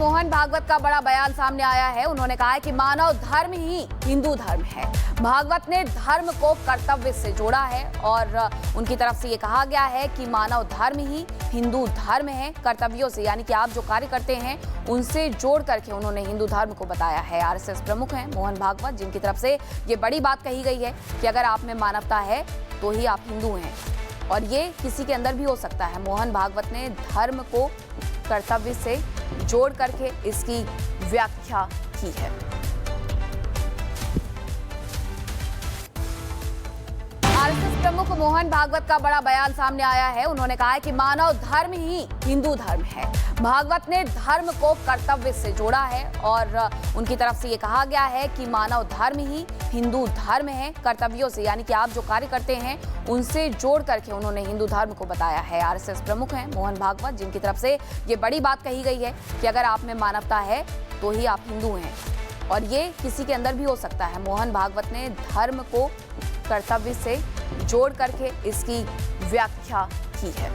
मोहन भागवत का बड़ा बयान सामने आया है। उन्होंने कहा है कि मानव धर्म ही हिंदू धर्म है। भागवत ने धर्म को कर्तव्य से जोड़ा है और उनकी तरफ से ये कहा गया है कि मानव धर्म ही हिंदू धर्म है। कर्तव्यों से यानी कि आप जो कार्य करते हैं उनसे जोड़ करके उन्होंने हिंदू धर्म को बताया है। आरएसएस प्रमुख हैं मोहन भागवत, जिनकी तरफ से ये बड़ी बात कही गई है कि अगर आप में मानवता है तो ही आप हिंदू हैं और ये किसी के अंदर भी हो सकता है। मोहन भागवत ने धर्म को कर्तव्य से जोड़ करके इसकी व्याख्या की है। आरएसएस प्रमुख मोहन भागवत का बड़ा बयान सामने आया है। उन्होंने कहा है कि मानव धर्म ही हिंदू धर्म है। भागवत ने धर्म को कर्तव्य से जोड़ा है और उनकी तरफ से ये कहा गया है कि मानव धर्म ही हिंदू धर्म है। कर्तव्यों से यानी कि आप जो कार्य करते हैं उनसे जोड़ करके उन्होंने हिंदू धर्म को बताया है। आरएसएस प्रमुख हैं मोहन भागवत, जिनकी तरफ से ये बड़ी बात कही गई है कि अगर आप में मानवता है तो ही आप हिंदू हैं और ये किसी के अंदर भी हो सकता है। मोहन भागवत ने धर्म को कर्तव्य से जोड़ करके इसकी व्याख्या की है।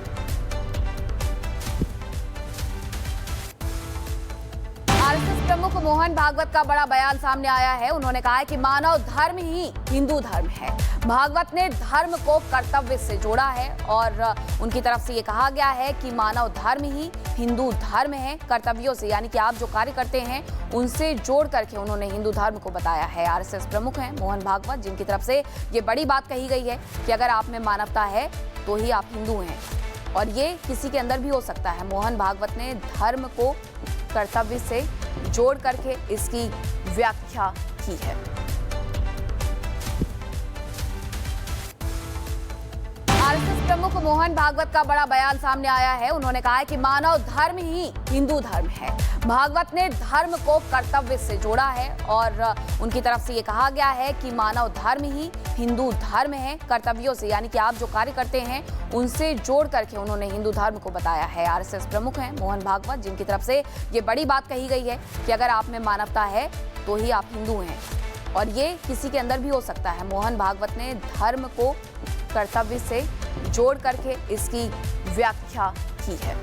आरएसएस प्रमुख मोहन भागवत का बड़ा बयान सामने आया है। उन्होंने कहा है कि मानव धर्म ही हिंदू धर्म है। भागवत ने धर्म को कर्तव्य से जोड़ा है और उनकी तरफ से ये कहा गया है कि मानव धर्म ही हिंदू धर्म है। कर्तव्यों से यानी कि आप जो कार्य करते हैं उनसे जोड़ करके उन्होंने हिंदू धर्म को बताया है। आरएसएस प्रमुख हैं मोहन भागवत, जिनकी तरफ से ये बड़ी बात कही गई है कि अगर आप में मानवता है तो ही आप हिंदू हैं और ये किसी के अंदर भी हो सकता है। मोहन भागवत ने धर्म को कर्तव्य से जोड़ करके इसकी व्याख्या की है। आरएसएस प्रमुख मोहन भागवत का बड़ा बयान सामने आया है। उन्होंने कहा है कि मानव धर्म ही हिंदू धर्म है। भागवत ने धर्म को कर्तव्य से जोड़ा है और उनकी तरफ से ये कहा गया है कि मानव धर्म ही हिंदू धर्म है। कर्तव्यों से यानी कि आप जो कार्य करते हैं उनसे जोड़ करके उन्होंने हिंदू धर्म को बताया है। आरएसएस प्रमुख हैं मोहन भागवत, जिनकी तरफ से ये बड़ी बात कही गई है कि अगर आप में मानवता है तो ही आप हिंदू हैं और ये किसी के अंदर भी हो सकता है। मोहन भागवत ने धर्म को कर्तव्य से जोड़ करके इसकी व्याख्या की है।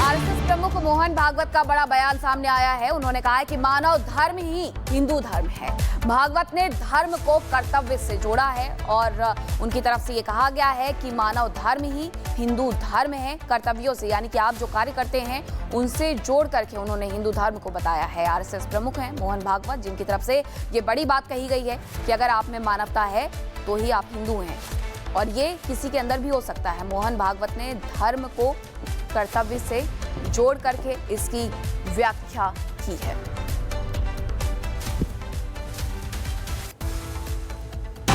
आरएसएस प्रमुख मोहन भागवत का बड़ा बयान सामने आया है। उन्होंने कहा है कि मानव धर्म ही हिंदू धर्म है। भागवत ने धर्म को कर्तव्य से जोड़ा है और उनकी तरफ से ये कहा गया है कि मानव धर्म ही हिंदू धर्म है। कर्तव्यों से यानी कि आप जो कार्य करते हैं उनसे जोड़ करके उन्होंने हिंदू धर्म को बताया है। आरएसएस प्रमुख हैं मोहन भागवत, जिनकी तरफ से ये बड़ी बात कही गई है कि अगर आप में मानवता है तो ही आप हिंदू हैं और ये किसी के अंदर भी हो सकता है। मोहन भागवत ने धर्म को कर्तव्य से जोड़ करके इसकी व्याख्या की है।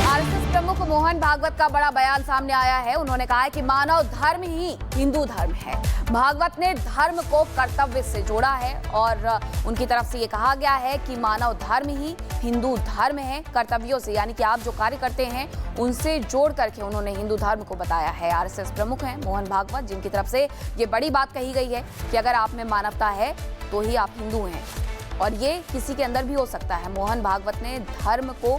आरएसएस प्रमुख मोहन भागवत का बड़ा बयान सामने आया है। उन्होंने कहा है कि मानव धर्म ही हिंदू धर्म है। भागवत ने धर्म को कर्तव्य से जोड़ा है और उनकी तरफ से ये कहा गया है कि मानव धर्म ही हिंदू धर्म है। कर्तव्यों से यानी कि आप जो कार्य करते हैं उनसे जोड़ करके उन्होंने हिंदू धर्म को बताया है। आरएसएस प्रमुख हैं मोहन भागवत, जिनकी तरफ से ये बड़ी बात कही गई है कि अगर आप में मानवता है तो ही आप हिंदू हैं और ये किसी के अंदर भी हो सकता है। मोहन भागवत ने धर्म को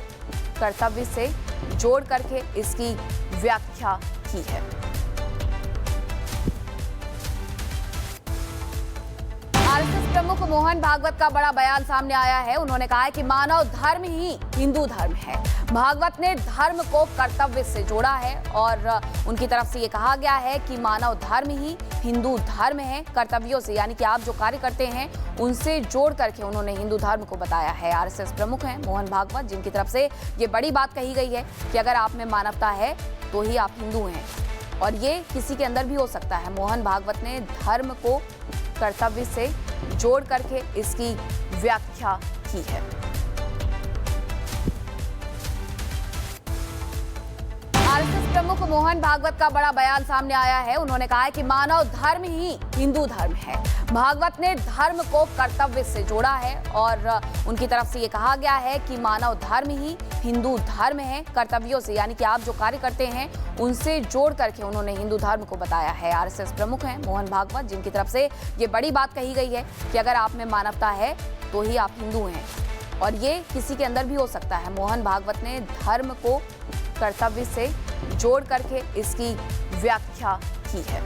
कर्तव्य से जोड़ करके इसकी व्याख्या की है। आरएसएस प्रमुख मोहन भागवत का बड़ा बयान सामने आया है। उन्होंने कहा है कि मानव धर्म ही हिंदू धर्म है। भागवत ने धर्म को कर्तव्य से जोड़ा है और उनकी तरफ से ये कहा गया है कि मानव धर्म ही हिंदू धर्म है। कर्तव्यों से यानी कि आप जो कार्य करते हैं उनसे जोड़ करके उन्होंने हिंदू धर्म को बताया है। आरएसएस प्रमुख हैं मोहन भागवत, जिनकी तरफ से ये बड़ी बात कही गई है कि अगर आप में मानवता है तो ही आप हिंदू हैं और ये किसी के अंदर भी हो सकता है। मोहन भागवत ने धर्म को कर्तव्य से जोड़ करके इसकी व्याख्या की है। आरएसएस प्रमुख मोहन भागवत का बड़ा बयान सामने आया है। उन्होंने कहा है कि मानव धर्म ही हिंदू धर्म है। भागवत ने धर्म को कर्तव्य से जोड़ा है और उनकी तरफ से ये कहा गया है कि मानव धर्म ही हिंदू धर्म है। कर्तव्यों से यानी कि आप जो कार्य करते हैं उनसे जोड़ करके उन्होंने हिंदू धर्म को बताया है। आरएसएस प्रमुख हैं मोहन भागवत, जिनकी तरफ से ये बड़ी बात कही गई है कि अगर आप में मानवता है तो ही आप हिंदू हैं और ये किसी के अंदर भी हो सकता है। मोहन भागवत ने धर्म को कर्तव्य से जोड़ करके इसकी व्याख्या की की है।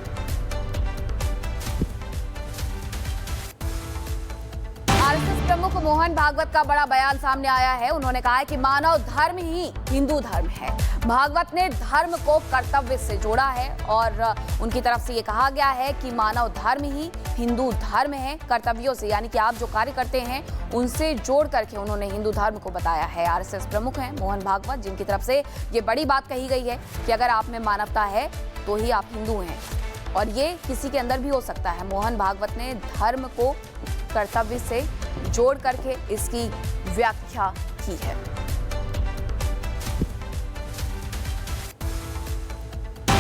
आरएसएस प्रमुख मोहन भागवत का बड़ा बयान सामने आया है। उन्होंने कहा है कि मानव धर्म ही हिंदू धर्म है। भागवत ने धर्म को कर्तव्य से जोड़ा है और उनकी तरफ से ये कहा गया है कि मानव धर्म ही हिंदू धर्म है। कर्तव्यों से यानी कि आप जो कार्य करते हैं उनसे जोड़ करके उन्होंने हिंदू धर्म को बताया है। आरएसएस प्रमुख हैं मोहन भागवत, जिनकी तरफ से ये बड़ी बात कही गई है कि अगर आप में मानवता है तो ही आप हिंदू हैं और ये किसी के अंदर भी हो सकता है। मोहन भागवत ने धर्म को कर्तव्य से जोड़ करके इसकी व्याख्या की है।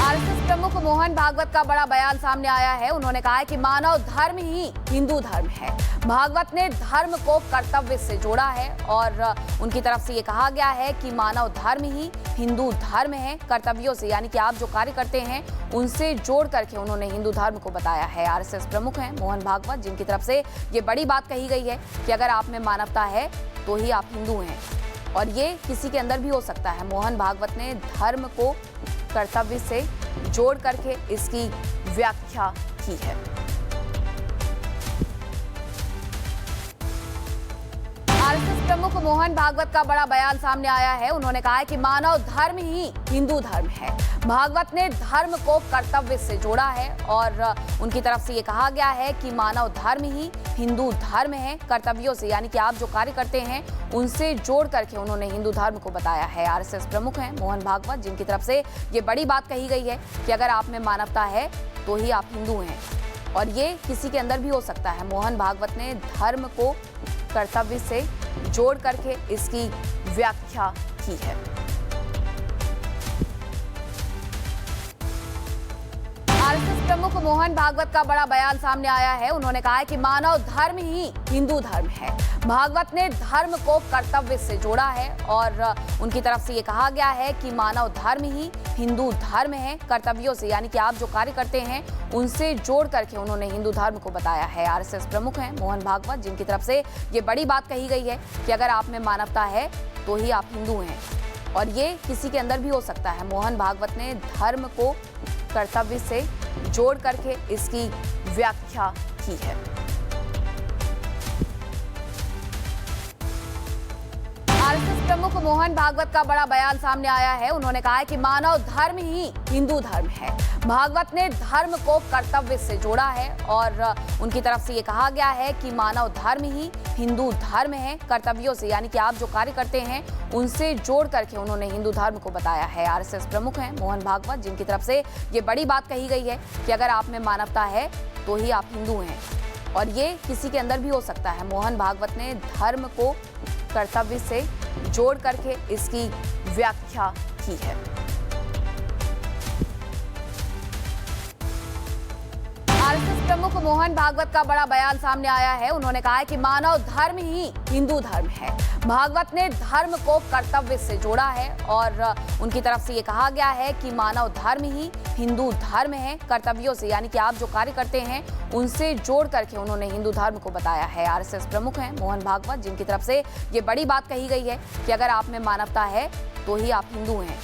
आरएसएस प्रमुख मोहन भागवत का बड़ा बयान सामने आया है। उन्होंने कहा है कि मानव धर्म ही हिंदू धर्म है। भागवत ने धर्म को कर्तव्य से जोड़ा है और उनकी तरफ से ये कहा गया है कि मानव धर्म ही हिंदू धर्म है। कर्तव्यों से यानी कि आप जो कार्य करते हैं उनसे जोड़ करके उन्होंने हिंदू धर्म को बताया है। आरएसएस प्रमुख हैं मोहन भागवत, जिनकी तरफ से ये बड़ी बात कही गई है कि अगर आप में मानवता है तो ही आप हिंदू हैं और ये किसी के अंदर भी हो सकता है। मोहन भागवत ने धर्म को कर्तव्य से जोड़ करके इसकी व्याख्या की है। आरएसएस प्रमुख मोहन भागवत का बड़ा बयान सामने आया है। उन्होंने कहा है कि मानव धर्म ही हिंदू धर्म है। भागवत ने धर्म को कर्तव्य से जोड़ा है और उनकी तरफ से ये कहा गया है कि मानव धर्म ही हिंदू धर्म है। कर्तव्यों से यानी कि आप जो कार्य करते हैं उनसे जोड़ करके उन्होंने हिंदू धर्म को बताया है। आरएसएस प्रमुख हैं मोहन भागवत, जिनकी तरफ से ये बड़ी बात कही गई है कि अगर आप में मानवता है तो ही आप हिंदू हैं और ये किसी के अंदर भी हो सकता है। मोहन भागवत ने धर्म को कर्तव्य से जोड़ करके इसकी व्याख्या की है। आरएसएस प्रमुख मोहन भागवत का बड़ा बयान सामने आया है। उन्होंने कहा है कि मानव धर्म ही हिंदू धर्म है। भागवत ने धर्म को कर्तव्य से जोड़ा है और उनकी तरफ से ये कहा गया है कि मानव धर्म ही हिंदू धर्म है। कर्तव्यों से यानी कि आप जो कार्य करते हैं उनसे जोड़ करके उन्होंने हिंदू धर्म को बताया है। आरएसएस प्रमुख हैं मोहन भागवत, जिनकी तरफ से ये बड़ी बात कही गई है कि अगर आप में मानवता है तो ही आप हिंदू हैं और ये किसी के अंदर भी हो सकता है। मोहन भागवत ने धर्म को कर्तव्य से जोड़ करके इसकी व्याख्या की है। आरएसएस प्रमुख मोहन भागवत का बड़ा बयान सामने आया है। उन्होंने कहा है कि मानव धर्म ही हिंदू धर्म है। भागवत ने धर्म को कर्तव्य से जोड़ा है और उनकी तरफ से ये कहा गया है कि मानव धर्म ही हिंदू धर्म है। कर्तव्यों से यानी कि आप जो कार्य करते हैं उनसे जोड़ करके उन्होंने हिंदू धर्म को बताया है। आरएसएस प्रमुख हैं मोहन भागवत, जिनकी तरफ से ये बड़ी बात कही गई है कि अगर आप में मानवता है तो ही आप हिंदू हैं और ये किसी के अंदर भी हो सकता है। मोहन भागवत ने धर्म को कर्तव्य से जोड़ करके इसकी व्याख्या की है। आरएसएस प्रमुख मोहन भागवत का बड़ा बयान सामने आया है। उन्होंने कहा है कि मानव धर्म ही हिंदू धर्म है। भागवत ने धर्म को कर्तव्य से जोड़ा है और उनकी तरफ से ये कहा गया है कि मानव धर्म ही हिंदू धर्म है। कर्तव्यों से यानी कि आप जो कार्य करते हैं उनसे जोड़ करके उन्होंने हिंदू धर्म को बताया है। आरएसएस प्रमुख हैं मोहन भागवत, जिनकी तरफ से ये बड़ी बात कही गई है कि अगर आप में मानवता है तो ही आप हिंदू हैं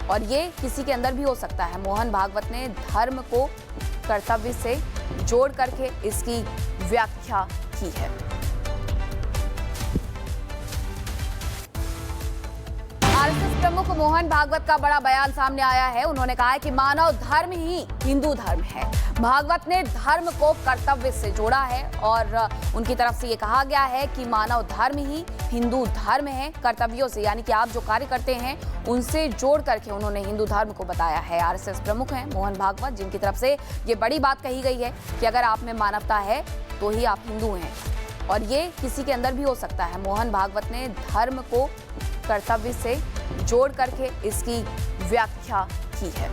और ये किसी के अंदर भी हो सकता है। मोहन भागवत ने धर्म को कर्तव्य से जोड़ करके इसकी व्याख्या की है। आरएसएस प्रमुख मोहन भागवत का बड़ा बयान सामने आया है। उन्होंने कहा है कि मानव धर्म ही हिंदू धर्म है। भागवत ने धर्म को कर्तव्य से जोड़ा है और उनकी तरफ से ये कहा गया है कि मानव धर्म ही हिंदू धर्म है। कर्तव्यों से यानी कि आप जो कार्य करते हैं उनसे जोड़ करके उन्होंने हिंदू धर्म को बताया है। आरएसएस प्रमुख हैं मोहन भागवत, जिनकी तरफ से ये बड़ी बात कही गई है कि अगर आप में मानवता है तो ही आप हिंदू हैं और ये किसी के अंदर भी हो सकता है। मोहन भागवत ने धर्म को कर्तव्य से जोड़ करके इसकी व्याख्या की है।